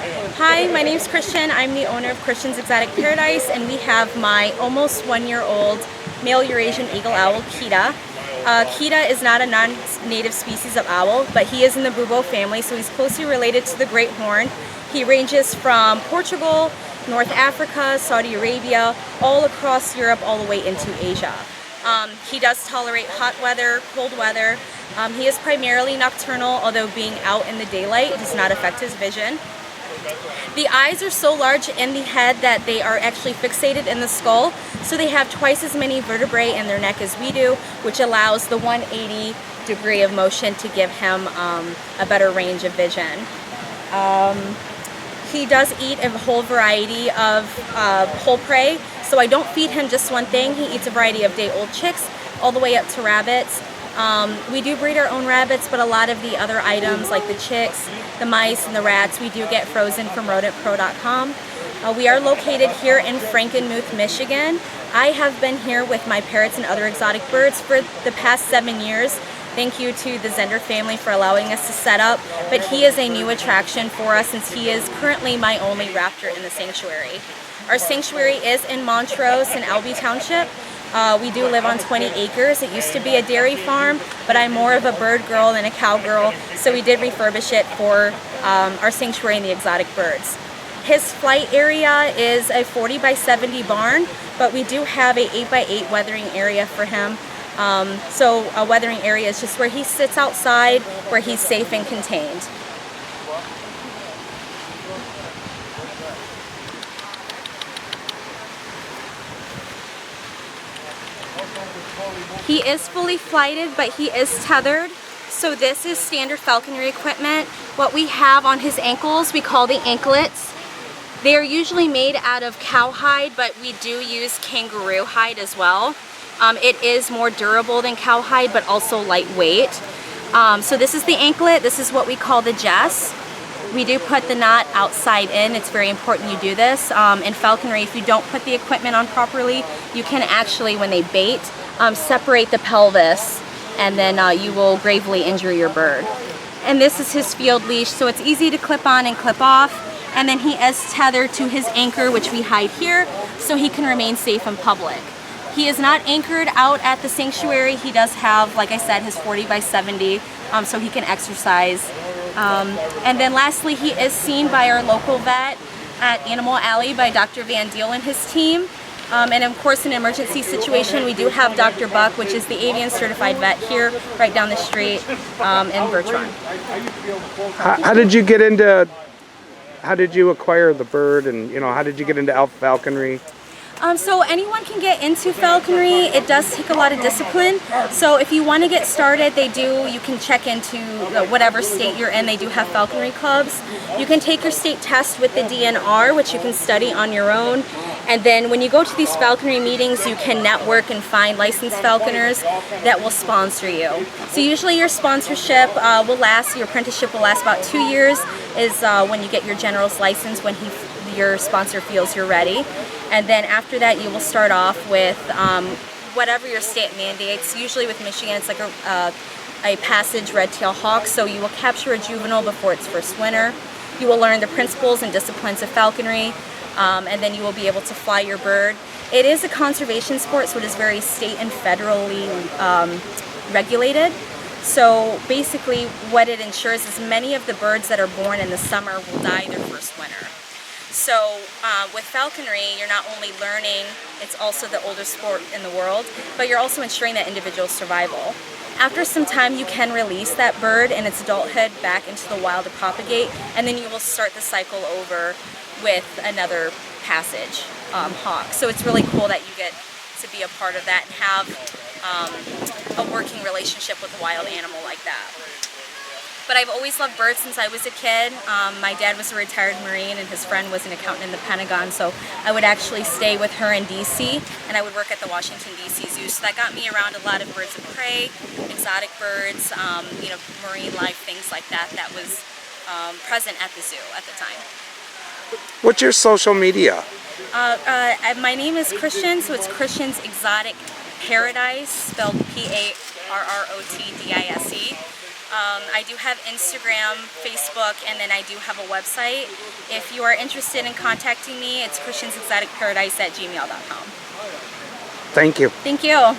Hi, my name's Christian. I'm the owner of Christian's Exotic Paradise, and we have my almost 1-year-old male Eurasian eagle owl, Kita. Kita is not a non-native species of owl, but he is in the bubo family, so he's closely related to the great horn. He ranges from Portugal, North Africa, Saudi Arabia, all across Europe, all the way into Asia. He does tolerate hot weather, cold weather. He is primarily nocturnal, although being out in the daylight does not affect his vision. The eyes are so large in the head that they are actually fixated in the skull, so they have twice as many vertebrae in their neck as we do, which allows the 180 degree of motion to give him a better range of vision. He does eat a whole variety of whole prey, so I don't feed him just one thing. He eats a variety of day-old chicks all the way up to rabbits. We do breed our own rabbits, but a lot of the other items like the chicks, the mice, and the rats, we do get frozen from rodentpro.com. We are located here in Frankenmuth, Michigan. I have been here with my parrots and other exotic birds for the past 7 years. Thank you to the Zender family for allowing us to set up, but he is a new attraction for us since he is currently my only raptor in the sanctuary. Our sanctuary is in Montrose in Albee Township. We do live on 20 acres. It used to be a dairy farm, but I'm more of a bird girl than a cow girl, so we did refurbish it for our sanctuary and the exotic birds. His flight area is a 40 by 70 barn, but we do have a 8 by 8 weathering area for him. So a weathering area is just where he sits outside, where he's safe and contained. He is fully flighted, but he is tethered. So this is standard falconry equipment. What we have on his ankles, we call the anklets. They are usually made out of cowhide, but we do use kangaroo hide as well. It is more durable than cowhide, but also lightweight. So this is the anklet. This is what we call the jess. We do put the knot outside in. It's very important you do this. In falconry, if you don't put the equipment on properly, you can actually, when they bait, separate the pelvis, and then you will gravely injure your bird. And this is his field leash, so it's easy to clip on and clip off. And then he is tethered to his anchor, which we hide here, so he can remain safe in public. He is not anchored out at the sanctuary. He does have, like I said, his 40 by 70, so he can exercise. And then lastly, he is seen by our local vet at Animal Alley by Dr. Van Deel and his team. And of course, in an emergency situation, we do have Dr. Buck, which is the avian certified vet here, right down the street in Bertrand. How did you acquire the bird, and how did you get into falconry? So anyone can get into falconry. It does take a lot of discipline. So if you want to get started, you can check into whatever state you're in. They do have falconry clubs. You can take your state test with the DNR, which you can study on your own. And then when you go to these falconry meetings, you can network and find licensed falconers that will sponsor you. So usually your sponsorship will last, your apprenticeship will last about 2 years, is when you get your general's license, when your sponsor feels you're ready. And then after that, you will start off with whatever your state mandates. Usually with Michigan, it's like a passage red-tail hawk, so you will capture a juvenile before its first winter. You will learn the principles and disciplines of falconry, and then you will be able to fly your bird. It is a conservation sport, so it is very state and federally regulated. So basically what it ensures is many of the birds that are born in the summer will die their first winter. So with falconry, you're not only learning, it's also the oldest sport in the world, but you're also ensuring that individual survival. After some time, you can release that bird in its adulthood back into the wild to propagate, and then you will start the cycle over with another passage hawk. So it's really cool that you get to be a part of that and have a working relationship with a wild animal like that. But I've always loved birds since I was a kid. My dad was a retired Marine and his friend was an accountant in the Pentagon, so I would actually stay with her in DC, and I would work at the Washington DC Zoo. So that got me around a lot of birds of prey, exotic birds, marine life, things like that was present at the zoo at the time. What's your social media? My name is Christian, so it's Christian's Exotic Paradise, spelled Parrotdise. I do have Instagram, Facebook, and then I do have a website. If you are interested in contacting me, it's christiansexoticparadise@gmail.com. Thank you. Thank you.